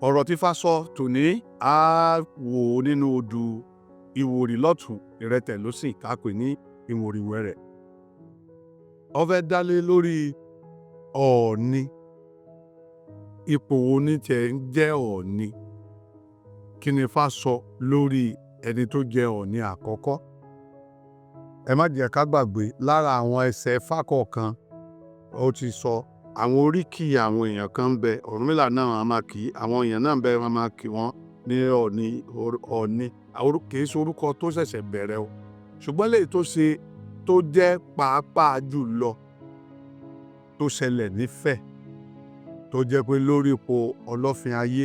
ọ̀rọ̀ tí Ifá sọ tòní á wò nínú odù ìwòrì lọ́tùn ìrẹtẹ̀ lósì ká pè ní ìwòrì wẹrẹ̀. Ó fẹ́ dálé lórí Ọọ̀ni. Ipò wo ní tiẹ̀ ń jẹ́ Ọọ̀ni? Kí ni Ifá sọ lórí ẹni tó jẹ Ọọ̀ni àkọ́kọ́? Ẹ má jẹ́ ká gbàgbé lára àwọn ẹsẹ̀ Ifá kọ̀ọ̀kan ó ti sọ àwọn oríkì àwọn èèyàn kan ń bẹ. Ọ̀rúnmìlà náà a máa kì í, àwọn èèyàn náà ń bẹ wọn máa kì wọ́n ní Ọọ̀ni. Kì í ṣe orúkọ tó ṣẹ̀ṣẹ̀ bẹ̀rẹ̀ o, ṣùgbọ́n léyìí tó ṣe tó jẹ́ pàápàá jùlọ tó ṣẹlẹ̀ nífẹ̀ẹ́, tó jẹ́ pé lórí ipò Ọlọ́fin ayé,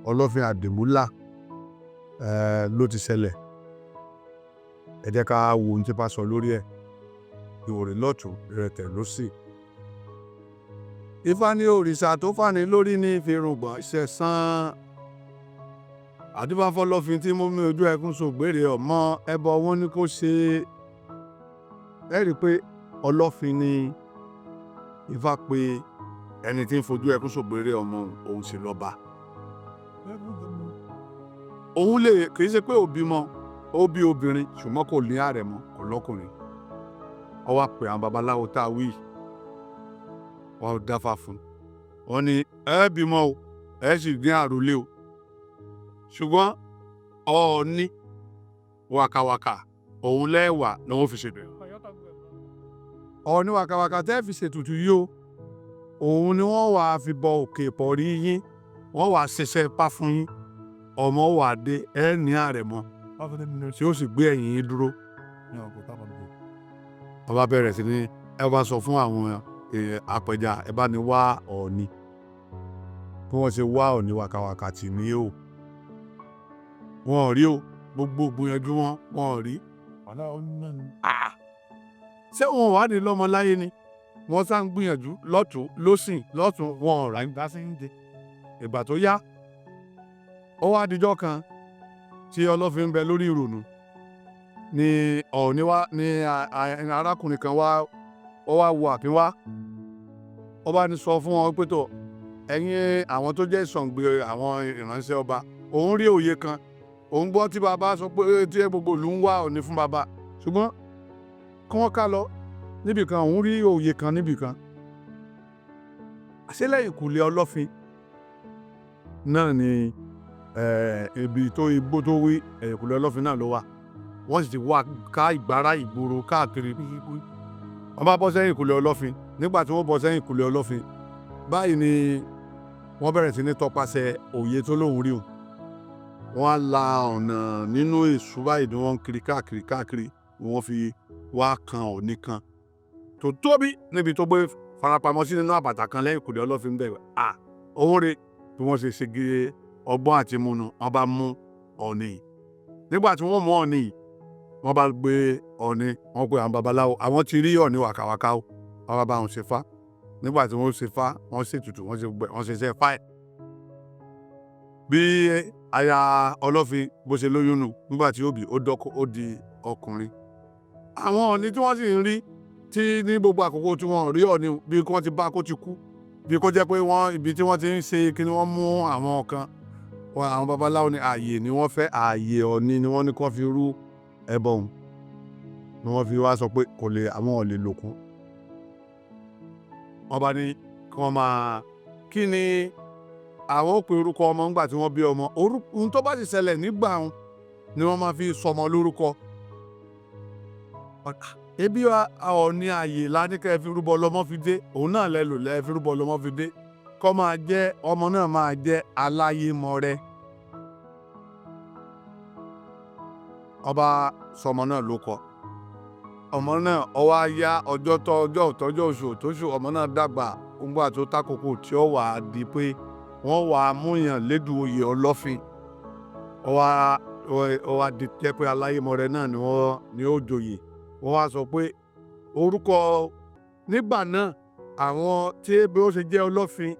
Ọlọ́fin àdìmúlà ló ti ṣẹlẹ̀. Ẹ jẹ́ ká wo ohun tí Ifá sọ lórí ẹ̀. Ìwòrì lọ́tùn ìrẹtẹ̀ lósì. Ifá ní òrìṣà tó fàní lórí ní ìfirùngbọ̀n ṣẹ̀san. Àdífá fọ́lọ́fin tí mú mi ojú ẹkún ṣògbèrè ọmọ ẹbọ wọn ni kò ṣe. Ẹ rí i pé Ọlọ́fin ni Ifá pé ẹni tí ń fojú ẹkún ṣògbèrè ọmọ òun sì lọ́ba. Òun lè kì í ṣe pé ó bímọ, ó bí obìnrin ṣùgbọ́n kò ní àrẹ̀mọ, kò lọ́kùnrin. Ó wá pè àwọn babaláwo tá a wí, wọ́n dáfá fún un. Wọ́n ní ẹ bímọ o, ẹ sì ní àròlé o, ṣùgbọ́n Ọọ̀ni wàkàwàkà òun lẹ́wà ni wọ́n fi ṣètò. Ọọ̀ni wàkàwàkà tẹ́ fi ṣètùtù yìí o, òun ni wọ́n wàá fi bọ òkè ìpọ̀rí yín, wọ́n wàá ṣiṣẹ́ ipá fún yín, ọmọ wà dé ẹ ní àrẹ̀mọ tí ó sì gbé ẹ̀yìn yín dúró. Ọba bẹ̀rẹ̀ sí ní ẹ bá sọ fún àwọn apẹja ẹ bá ní wá Ọọ̀ni bí wọ́n ṣe wá Ọọ̀ni wàkàwàkà tì ní o. Wọn ò rí o, gbogbo gbìyànjú wọn ò rí. Ṣé wọn wà ní lọ́mọ láyé ni? Wọ́n sá ń gbìyànjú lọ́tùn lósìn lọ́tùn wọn ò rà ń dá sí ń dé. Ìgbà tó yá ó wá dijọ́ kan tí Ọlọ́fin ń bẹ lórí ìrònú ni Ọọ̀ni wá ní arákùnrin kan wá ó wá wo àfin wá. Ó bá ní sọ fún wọn pé tó ẹ̀yin àwọn tó jẹ́ ìsọ̀ǹgbè àwọn ìránṣẹ́ ọba, òun rí òye kan, òun gbọ́ tí bàbá sọ pé tí gbogbo ìlú ń wá Ọọ̀ni fún bàbá, ṣùgbọ́n kí wọ́n ká lọ níbì kan, òun rí òye kan níbì kan. Àṣé lẹ́yìn ìkùlé Ọlọ́fin náà ni ibi tó igbó tó wí ìkùlé Ọlọ́fin náà ló wà. Wọ́n sì ti wá ká ìgbárá ìgboro káàkiri. Wọ́n bá bọ́ sẹ́yìn ìkùlé Ọlọ́fin. Nígbà tí wọ́n bọ́ sẹ́yìn ìkùlé Ọlọ́fin, báyìí ni wọ́n bẹ̀rẹ̀ sí ní tọpasẹ̀ òye tó lóhùn rí o. Wọ́n á la ọ̀nà nínú èṣù báyìí ni wọ́n ń kiri káàkiri wọ́n fi wá kan Ọọ̀ni kan tó tóbi níbi tó gbé farapamọ́ sí nínú àbàtà kan lẹ́yìn ìkùlé Ọlọ́fin bẹ̀rẹ̀. Òun rè bí wọ́n ṣe ṣègbè ọgbọ́n àti múnu wọ́n bá mú Ọọ̀ni yìí. Nígbà tí wọ́n mú Ọọ̀ni yìí, wọ́n bá gbé Ọọ̀ni, wọ́n pe àwọn babaláwo, àwọn ti rí Ọọ̀ni wàkàwàkà o, wọ́n bá bá wọn ṣe fá. Nígbà tí wọ́n ṣe fá, wọ́n ṣètùtù, wọ́n ṣe iṣẹ́ fá ẹ̀. Bí aya Ọlọ́fin bó ṣe lóyún nù, nígbà tí ó bí ó di ọkùnrin. Àwọn Ọọ̀ni tí wọ́n sì ń rí tí ní gbogbo àkókò tí wọ́n rí Ọọ̀ni bí wọ́n ti bá kó ti kú, bí kó jẹ́ pé ibi tí wọ́n ti ń ṣe kí ni wọ́n mú àwọn kan, àwọn babaláwo ní ààyè ni wọ́n fẹ́, ààyè Ọọ̀ni ni wọ́n ní kó fi rú ẹbọ òun ni wọ́n fi wá sọ pé àwọn ò lè lòkun. Wọ́n bá ní kí wọ́n máa kí ni àwọn ó pe orúkọ ọmọ nígbà tí wọ́n bí ọmọ. Ohun tó bá sì ṣẹlẹ̀ nígbà wọn ni wọ́n máa fi sọmọ lórúkọ. Ebi Ọọ̀ni ààyè lánìkẹ́ fi rúbọ lọ́mọ fi dé, òun náà lẹ́lò lẹ́ fi rúbọ lọ́mọ fi dé. Kọ́ máa jẹ́ ọmọ náà máa jẹ́ aláyémọrẹ. Ọba sọmọ náà ló kọ. Ọmọ náà ó wá yá ọjọ́ tọ́jọ́ oṣù tóṣù, ọmọ náà dàgbà nígbà tó tákòókò tí ó wà á di pé wọ́n wà á múyàn lédùn oyè Ọlọ́fin. Ó wá di jẹ́ pé aláyémọrẹ náà ni ó joyè. Wọ́n wá sọ pé orúkọ nígbà náà àwọn tí bí ó ṣe jẹ́ Ọlọ́fin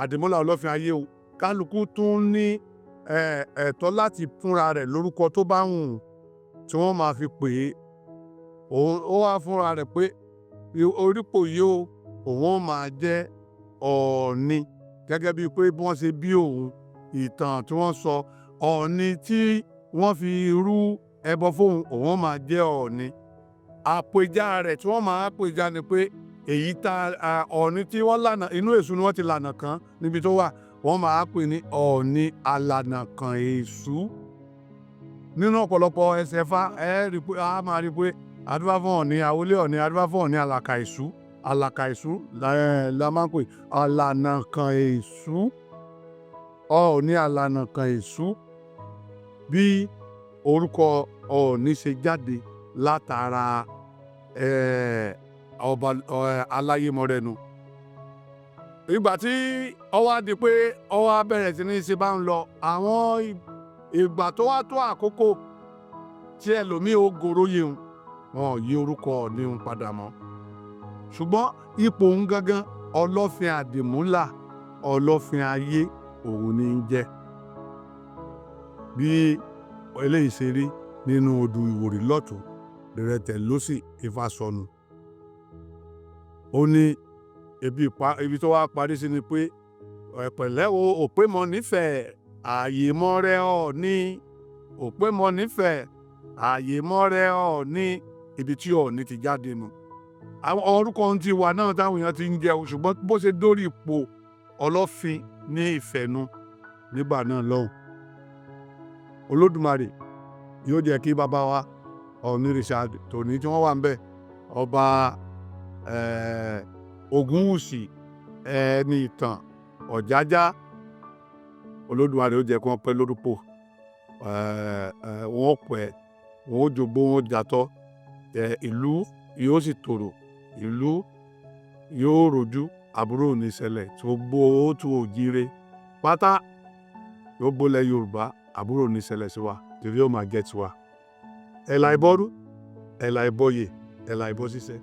àdìmúlà Ọlọ́fin ayé o, kálukú tún ní ẹ̀tọ́ láti fúnra rẹ̀ lórúkọ tó bá wù tí wọ́n máa fi pè é. Ó wá fúnra rẹ̀ pé orípò yìí o, òun máa jẹ́ Ọọ̀ni gẹ́gẹ́ bíi pé bí wọ́n ṣe bí òun, ìtàn tí wọ́n sọ, Ọọ̀ni tí wọ́n fi rú ẹbọ fóun, òun máa jẹ́ Ọọ̀ni. Àpèjá rẹ̀ tí wọ́n máa pèjá ni pé èyí Ọọ̀ni tí wọ́n lànà inú èṣù ni wọ́n ti lànà kàn níbi tó wà, wọ́n máa pè ní Ọọ̀ni alànà kàn èṣù. Nínú ọ̀pọ̀lọpọ̀ ẹsẹ̀ Ifá a máa rí pé adúbá fún Ọọ̀ni àwọlé Ọọ̀ni, adúbá fún Ọọ̀ni àlàkà èṣù. Àlàkà èṣù la máa ń pè alànà kàn èṣù. Ọọ̀ni alànà kàn èṣù. Bí orúkọ Ọọ̀ni ṣe jáde látara ọba aláyémọrẹnu. Ìgbà tí ó wá di pé ó wá bẹ̀rẹ̀ sí ní ṣe bá ń lọ, àwọn ìgbà tó wá tó àkókò tí ẹlòmíì ó goróyè un, wọn ò yí orúkọ Ọọ̀ni un padà mọ́. Ṣùgbọ́n ipò òun gangan, Ọlọ́fin àdìmúlà, Ọlọ́fin ayé, òun ní ń jẹ́. Bí eléyìí ṣe rí nínú odù Ìwòrì lọ́tùn, Ìrẹtẹ̀ lósì, Ifá sọnù. Ó ní ibi tó wá parí sí ni pé ẹ̀pẹ̀lẹ́ o òpémọ nífẹ̀ẹ́ ààyè mọ́rẹ́ Ọọ̀ni, òpémọ nífẹ̀ẹ́ ààyè mọ́rẹ́ Ọọ̀ni, ibi tí Ọọ̀ni ti jáde nù. Àwọn orúkọ ohun ti wà náà táwọn èèyàn ti ń jẹun, ṣùgbọ́n bó ṣe dórí ipò Ọlọ́fin ní Ifẹ̀ nu nígbà náà lọ́hùn. Olódùmarè yóò jẹ́ kí bàbá wa Ọ̀ọ̀nìrìṣà tòní tí wọ́n wà ń bẹ̀, ọba Ògúnwùsì ẹni ìtàn Ọ̀jájá, Olódùmarè ó jẹ́ kí wọ́n pẹ́ lórúkọ, wọ́n pẹ́, wọ́n ó jògbó, wọ́n jàtọ́, ìlú yóò sì tòrò, ìlú yóò rojú, àbúrò ò ní ṣẹlẹ̀, tó gbó tó òjire pátá yóò bólẹ̀ Yorùbá, àbúrò ò ní ṣẹlẹ̀ sí wa, torí ó máa jẹ́ tiwa. Ẹ̀là ìbọ́rú, ẹ̀là ìbọyè, ẹ̀là ìbọ ṣíṣẹ́.